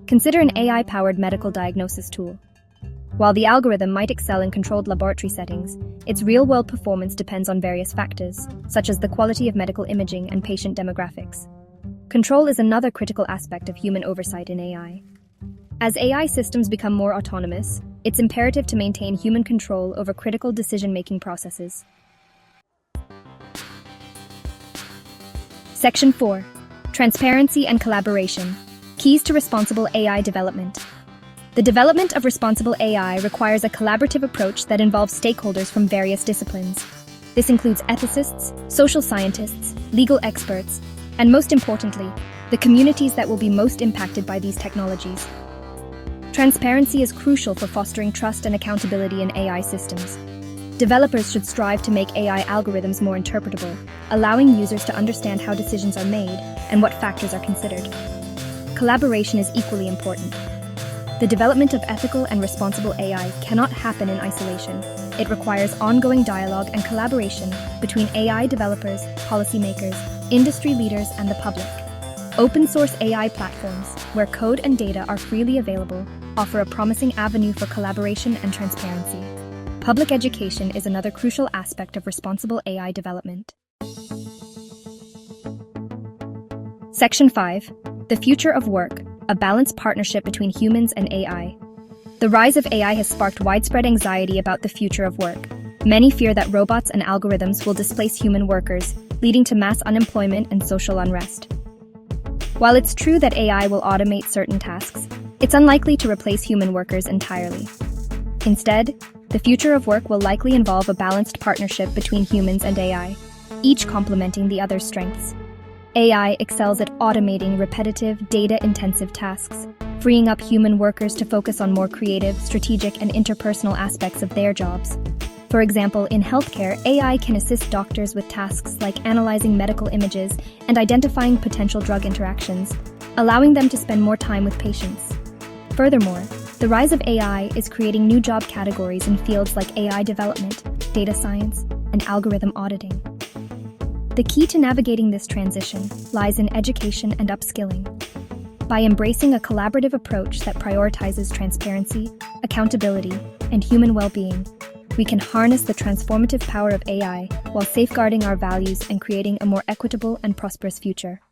Consider an AI-powered medical diagnosis tool. While the algorithm might excel in controlled laboratory settings, its real-world performance depends on various factors, such as the quality of medical imaging and patient demographics. Control is another critical aspect of human oversight in AI. As AI systems become more autonomous, it's imperative to maintain human control over critical decision-making processes. Section 4. Transparency and collaboration. Keys to responsible AI development. The development of responsible AI requires a collaborative approach that involves stakeholders from various disciplines. This includes ethicists, social scientists, legal experts, and most importantly, the communities that will be most impacted by these technologies. Transparency is crucial for fostering trust and accountability in AI systems. Developers should strive to make AI algorithms more interpretable, allowing users to understand how decisions are made and what factors are considered. Collaboration is equally important. The development of ethical and responsible AI cannot happen in isolation. It requires ongoing dialogue and collaboration between AI developers, policymakers, industry leaders, and the public. Open-source AI platforms, where code and data are freely available, offer a promising avenue for collaboration and transparency. Public education is another crucial aspect of responsible AI development. Section 5. The future of work, a balanced partnership between humans and AI. The rise of AI has sparked widespread anxiety about the future of work. Many fear that robots and algorithms will displace human workers, leading to mass unemployment and social unrest. While it's true that AI will automate certain tasks, it's unlikely to replace human workers entirely. Instead, the future of work will likely involve a balanced partnership between humans and AI, each complementing the other's strengths. AI excels at automating repetitive, data-intensive tasks, freeing up human workers to focus on more creative, strategic, and interpersonal aspects of their jobs. For example, in healthcare, AI can assist doctors with tasks like analyzing medical images and identifying potential drug interactions, allowing them to spend more time with patients. Furthermore, the rise of AI is creating new job categories in fields like AI development, data science, and algorithm auditing. The key to navigating this transition lies in education and upskilling. By embracing a collaborative approach that prioritizes transparency, accountability, and human well-being, we can harness the transformative power of AI while safeguarding our values and creating a more equitable and prosperous future.